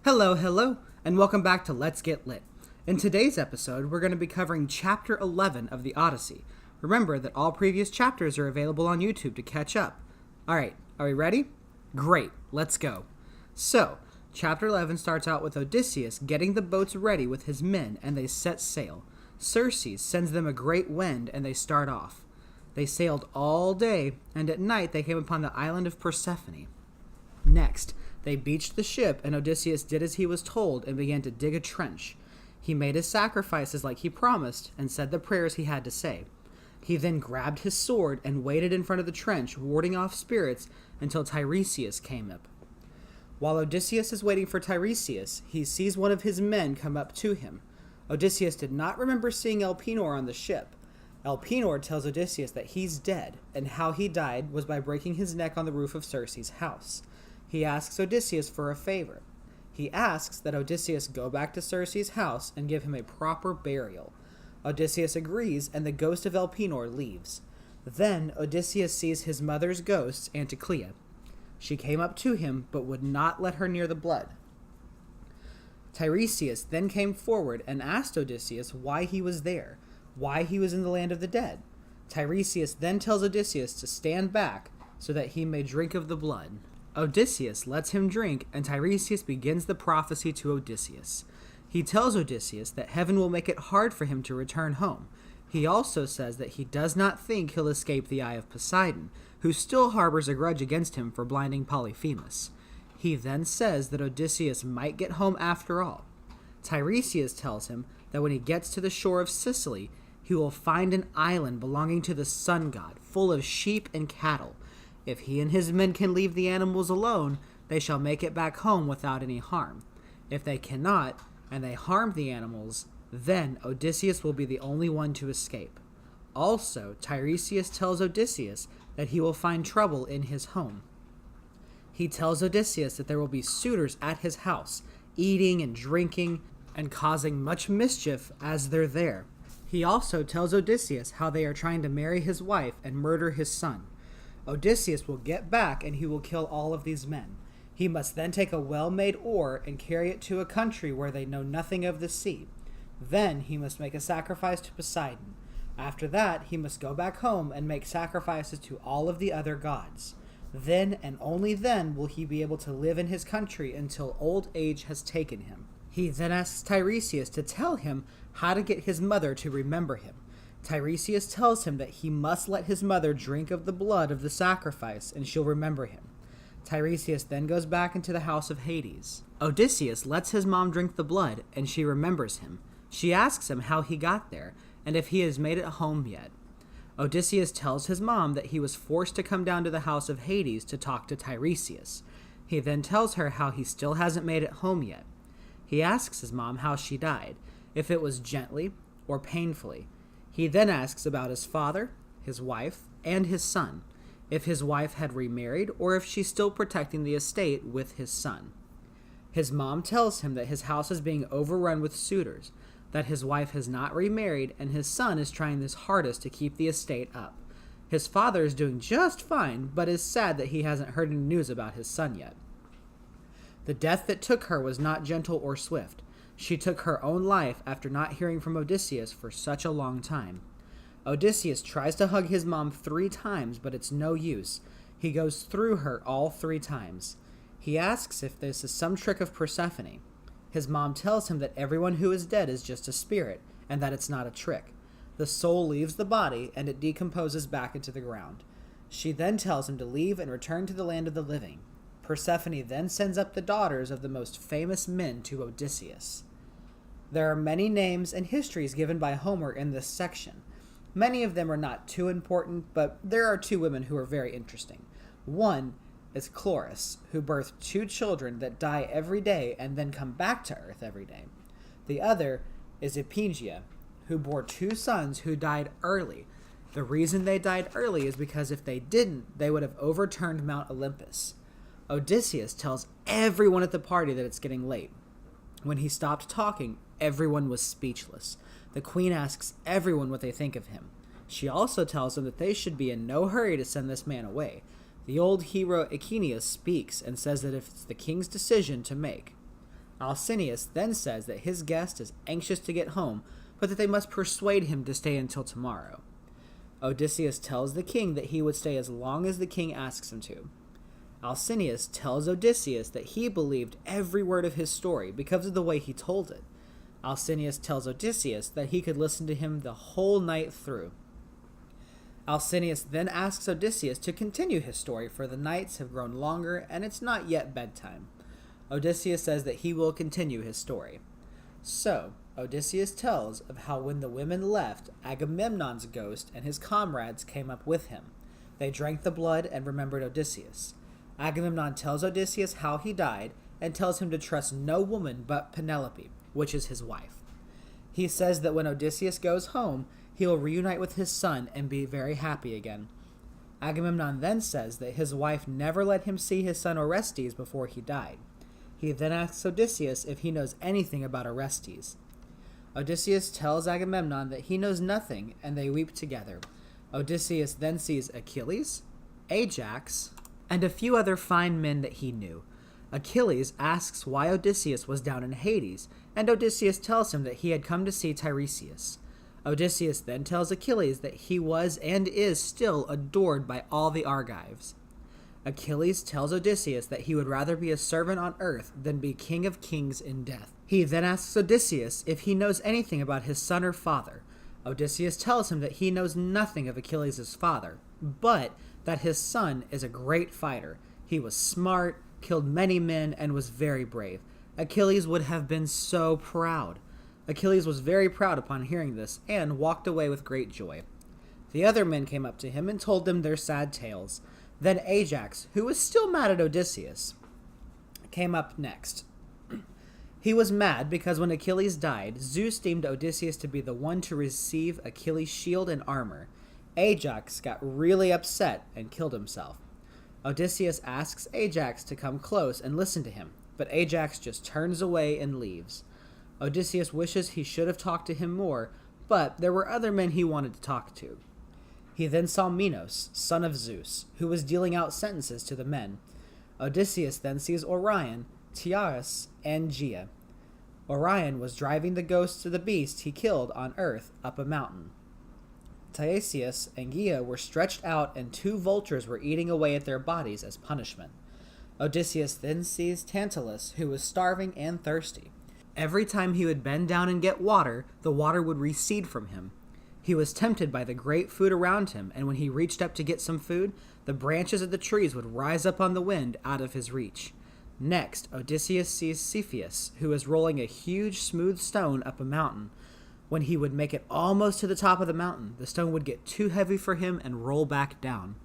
Hello, and welcome back to Let's Get Lit. In today's episode, we're going to be covering Chapter 11 of the Odyssey. Remember that all previous chapters are available on YouTube to catch up. Alright, are we ready? Great, let's go. So, Chapter 11 starts out with Odysseus getting the boats ready with his men, and they set sail. Circe sends them a great wind, and they start off. They sailed all day, and at night they came upon the island of Persephone. Next, they beached the ship, and Odysseus did as he was told and began to dig a trench. He made his sacrifices like he promised and said the prayers he had to say. He then grabbed his sword and waited in front of the trench, warding off spirits until Tiresias came up. While Odysseus is waiting for Tiresias, he sees one of his men come up to him. Odysseus did not remember seeing Elpenor on the ship. Elpenor tells Odysseus that he's dead, and how he died was by breaking his neck on the roof of Circe's house. He asks Odysseus for a favor. He asks that Odysseus go back to Circe's house and give him a proper burial. Odysseus agrees, and the ghost of Elpenor leaves. Then Odysseus sees his mother's ghost, Anticlea. She came up to him, but would not let her near the blood. Tiresias then came forward and asked Odysseus why he was there, why he was in the land of the dead. Tiresias then tells Odysseus to stand back so that he may drink of the blood. Odysseus lets him drink, and Tiresias begins the prophecy to Odysseus. He tells Odysseus that heaven will make it hard for him to return home. He also says that he does not think he'll escape the eye of Poseidon, who still harbors a grudge against him for blinding Polyphemus. He then says that Odysseus might get home after all. Tiresias tells him that when he gets to the shore of Sicily, he will find an island belonging to the sun god, full of sheep and cattle. If he and his men can leave the animals alone, they shall make it back home without any harm. If they cannot, and they harm the animals, then Odysseus will be the only one to escape. Also, Tiresias tells Odysseus that he will find trouble in his home. He tells Odysseus that there will be suitors at his house, eating and drinking, and causing much mischief as they're there. He also tells Odysseus how they are trying to marry his wife and murder his son. Odysseus will get back, and he will kill all of these men. He must then take a well-made oar and carry it to a country where they know nothing of the sea. Then he must make a sacrifice to Poseidon. After that, he must go back home and make sacrifices to all of the other gods. Then and only then will he be able to live in his country until old age has taken him. He then asks Tiresias to tell him how to get his mother to remember him. Tiresias tells him that he must let his mother drink of the blood of the sacrifice, and she'll remember him. Tiresias then goes back into the house of Hades. Odysseus lets his mom drink the blood, and she remembers him. She asks him how he got there, and if he has made it home yet. Odysseus tells his mom that he was forced to come down to the house of Hades to talk to Tiresias. He then tells her how he still hasn't made it home yet. He asks his mom how she died, if it was gently or painfully. He then asks about his father, his wife, and his son, if his wife had remarried or if she's still protecting the estate with his son. His mom tells him that his house is being overrun with suitors, that his wife has not remarried, and his son is trying his hardest to keep the estate up. His father is doing just fine, but is sad that he hasn't heard any news about his son yet. The death that took her was not gentle or swift. She took her own life after not hearing from Odysseus for such a long time. Odysseus tries to hug his mom 3 times, but it's no use. He goes through her all 3 times. He asks if this is some trick of Persephone. His mom tells him that everyone who is dead is just a spirit, and that it's not a trick. The soul leaves the body, and it decomposes back into the ground. She then tells him to leave and return to the land of the living. Persephone then sends up the daughters of the most famous men to Odysseus. There are many names and histories given by Homer in this section. Many of them are not too important, but there are 2 women who are very interesting. One is Cloris, who birthed 2 children that die every day and then come back to Earth every day. The other is Ipegia, who bore 2 sons who died early. The reason they died early is because if they didn't, they would have overturned Mount Olympus. Odysseus tells everyone at the party that it's getting late. When he stopped talking, everyone was speechless. The queen asks everyone what they think of him. She also tells them that they should be in no hurry to send this man away. The old hero Achilles speaks and says that it's the king's decision to make. Alcinous then says that his guest is anxious to get home, but that they must persuade him to stay until tomorrow. Odysseus tells the king that he would stay as long as the king asks him to. Alcinous tells Odysseus that he believed every word of his story because of the way he told it. Alcinous tells Odysseus that he could listen to him the whole night through. Alcinous then asks Odysseus to continue his story, for the nights have grown longer and it's not yet bedtime. Odysseus says that he will continue his story. So, Odysseus tells of how when the women left, Agamemnon's ghost and his comrades came up with him. They drank the blood and remembered Odysseus. Agamemnon tells Odysseus how he died and tells him to trust no woman but Penelope, which is his wife. He says that when Odysseus goes home, he will reunite with his son and be very happy again. Agamemnon then says that his wife never let him see his son Orestes before he died. He then asks Odysseus if he knows anything about Orestes. Odysseus tells Agamemnon that he knows nothing, and they weep together. Odysseus then sees Achilles, Ajax, and a few other fine men that he knew. Achilles asks why Odysseus was down in Hades, and Odysseus tells him that he had come to see Tiresias. Odysseus then tells Achilles that he was and is still adored by all the Argives. Achilles tells Odysseus that he would rather be a servant on earth than be king of kings in death. He then asks Odysseus if he knows anything about his son or father. Odysseus tells him that he knows nothing of Achilles' father, but that his son is a great fighter. He was smart, killed many men, and was very brave. Achilles would have been so proud. Achilles was very proud upon hearing this, and walked away with great joy. The other men came up to him and told them their sad tales. Then Ajax, who was still mad at Odysseus, came up next. He was mad because when Achilles died, Zeus deemed Odysseus to be the one to receive Achilles' shield and armor. Ajax got really upset and killed himself. Odysseus asks Ajax to come close and listen to him, but Ajax just turns away and leaves. Odysseus wishes he should have talked to him more, but there were other men he wanted to talk to. He then saw Minos, son of Zeus, who was dealing out sentences to the men. Odysseus then sees Orion, Tiaras, and Gaia. Orion was driving the ghosts of the beast he killed on earth up a mountain. Tiresias and Gaia were stretched out, and 2 vultures were eating away at their bodies as punishment. Odysseus then sees Tantalus, who was starving and thirsty. Every time he would bend down and get water, the water would recede from him. He was tempted by the great food around him, and when he reached up to get some food, the branches of the trees would rise up on the wind out of his reach. Next, Odysseus sees Cepheus, who is rolling a huge smooth stone up a mountain. When he would make it almost to the top of the mountain, the stone would get too heavy for him and roll back down.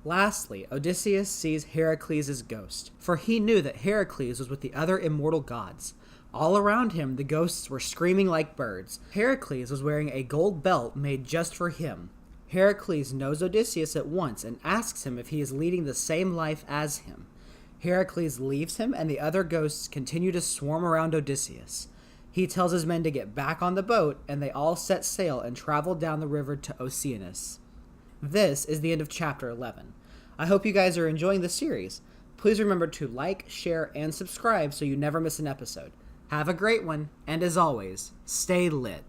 Lastly, Odysseus sees Heracles' ghost, for he knew that Heracles was with the other immortal gods. All around him, the ghosts were screaming like birds. Heracles was wearing a gold belt made just for him. Heracles knows Odysseus at once and asks him if he is leading the same life as him. Heracles leaves him, and the other ghosts continue to swarm around Odysseus. He tells his men to get back on the boat, and they all set sail and travel down the river to Oceanus. This is the end of chapter 11. I hope you guys are enjoying the series. Please remember to like, share, and subscribe so you never miss an episode. Have a great one, and as always, stay lit.